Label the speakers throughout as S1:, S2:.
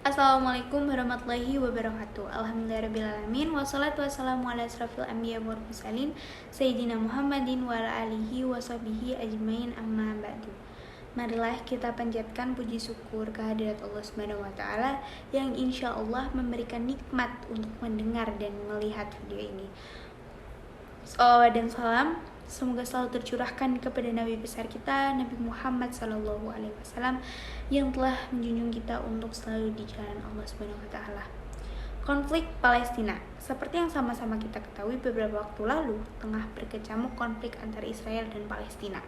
S1: Assalamualaikum warahmatullahi wabarakatuh. Alhamdulillahirrabbilalamin. Wassalatu wassalamu ala asrafil anbiya wal mursalin Sayyidina Muhammadin wa ala alihi wa sahbihi ajmain amma ba'du. Marilah kita panjatkan puji syukur kehadirat Allah Subhanahu wa taala yang insya Allah memberikan nikmat untuk mendengar dan melihat video ini. Salawat dan salam semoga selalu tercurahkan kepada Nabi besar kita, Nabi Muhammad SAW, yang telah menjunjung kita untuk selalu di jalan Allah Subhanahu wa taala. Konflik Palestina. Seperti yang sama-sama kita ketahui, beberapa waktu lalu tengah berkecamuk konflik antara Israel dan Palestina.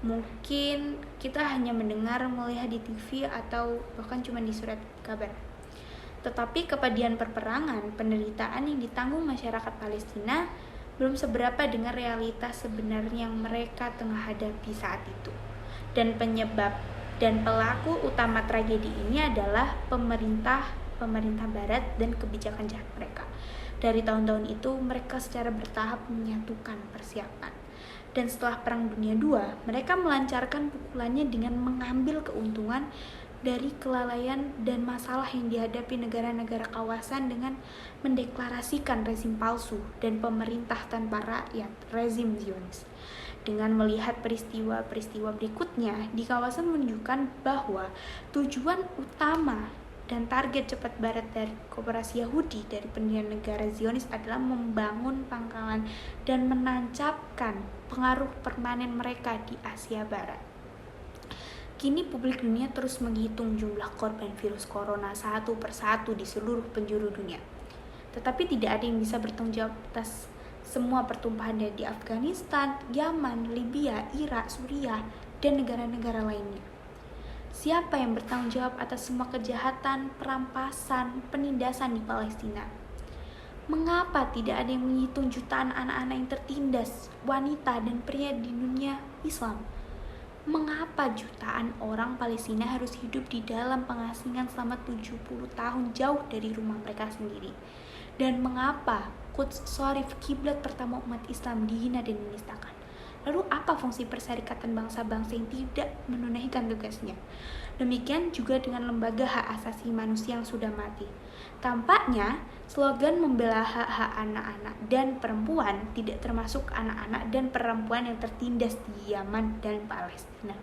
S1: Mungkin kita hanya mendengar, melihat di TV atau bahkan cuma di surat kabar. Tetapi kepedihan peperangan, penderitaan yang ditanggung masyarakat Palestina belum seberapa dengan realitas sebenarnya yang mereka tengah hadapi saat itu. Dan penyebab dan pelaku utama tragedi ini adalah pemerintah barat dan kebijakan jahat mereka. Dari tahun-tahun itu mereka secara bertahap menyatukan persiapan. Dan setelah Perang Dunia II, mereka melancarkan pukulannya dengan mengambil keuntungan dari kelalaian dan masalah yang dihadapi negara-negara kawasan dengan mendeklarasikan rezim palsu dan pemerintah tanpa rakyat, rezim Zionis. Dengan melihat peristiwa-peristiwa berikutnya di kawasan menunjukkan bahwa tujuan utama dan target cepat barat dari Koperasi Yahudi dari pendirian negara Zionis adalah membangun pangkalan dan menancapkan pengaruh permanen mereka di Asia Barat. Kini publik dunia terus menghitung jumlah korban virus corona satu persatu di seluruh penjuru dunia. Tetapi tidak ada yang bisa bertanggung jawab atas semua pertumpahan di Afghanistan, Yaman, Libya, Irak, Suriah, dan negara-negara lainnya. Siapa yang bertanggung jawab atas semua kejahatan, perampasan, penindasan di Palestina? Mengapa tidak ada yang menghitung jutaan anak-anak yang tertindas, wanita dan pria di dunia Islam? Mengapa jutaan orang Palestina harus hidup di dalam pengasingan selama 70 tahun jauh dari rumah mereka sendiri? Dan mengapa Quds Sharif, kiblat pertama umat Islam, dihina dan dinistakan? Lalu apa fungsi perserikatan bangsa-bangsa yang tidak menunaikan tugasnya? Demikian juga dengan lembaga hak asasi manusia yang sudah mati. Tampaknya slogan membela hak-hak anak-anak dan perempuan tidak termasuk anak-anak dan perempuan yang tertindas di Yaman dan Palestina.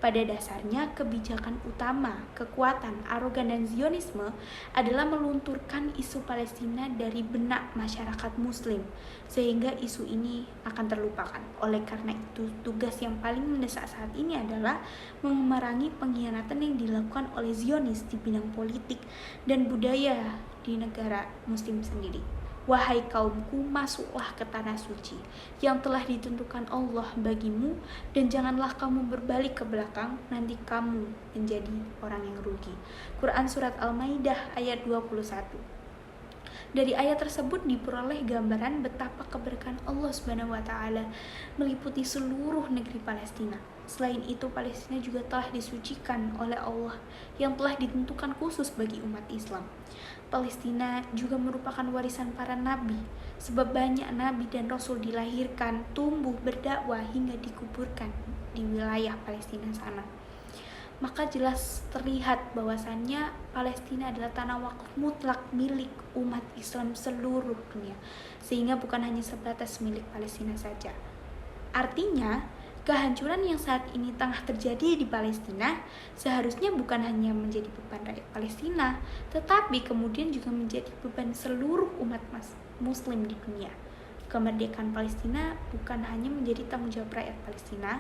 S1: Pada dasarnya, kebijakan utama, kekuatan, arogan, dan Zionisme adalah melunturkan isu Palestina dari benak masyarakat Muslim, sehingga isu ini akan terlupakan. Oleh karena itu, tugas yang paling mendesak saat ini adalah memerangi pengkhianatan yang dilakukan oleh Zionis di bidang politik dan budaya di negara Muslim sendiri. Wahai kaumku, masuklah ke tanah suci yang telah ditentukan Allah bagimu, dan janganlah kamu berbalik ke belakang, nanti kamu menjadi orang yang rugi. Quran Surat Al-Maidah ayat 21. Dari ayat tersebut diperoleh gambaran betapa keberkahan Allah Subhanahu wa taala meliputi seluruh negeri Palestina. Selain itu, Palestina juga telah disucikan oleh Allah yang telah ditentukan khusus bagi umat Islam. Palestina juga merupakan warisan para nabi, sebab banyak nabi dan rasul dilahirkan, tumbuh, berdakwah hingga dikuburkan di wilayah Palestina sana. Maka jelas terlihat bahwasannya Palestina adalah tanah wakaf mutlak milik umat Islam seluruh dunia, sehingga bukan hanya sebatas milik Palestina saja. Artinya, kehancuran yang saat ini tengah terjadi di Palestina seharusnya bukan hanya menjadi beban rakyat Palestina, tetapi kemudian juga menjadi beban seluruh umat Muslim di dunia. Kemerdekaan Palestina bukan hanya menjadi tanggung jawab rakyat Palestina,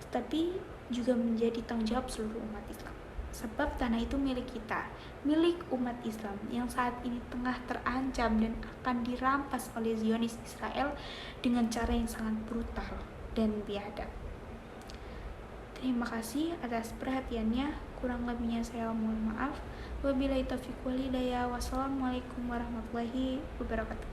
S1: tetapi juga menjadi tanggung jawab seluruh umat Islam. Sebab tanah itu milik kita, milik umat Islam yang saat ini tengah terancam dan akan dirampas oleh Zionis Israel dengan cara yang sangat brutal dan biadab. Terima kasih atas perhatiannya. Kurang lebihnya saya mohon maaf. Wabillahi taufiq wal hidayah. Wassalamualaikum warahmatullahi wabarakatuh.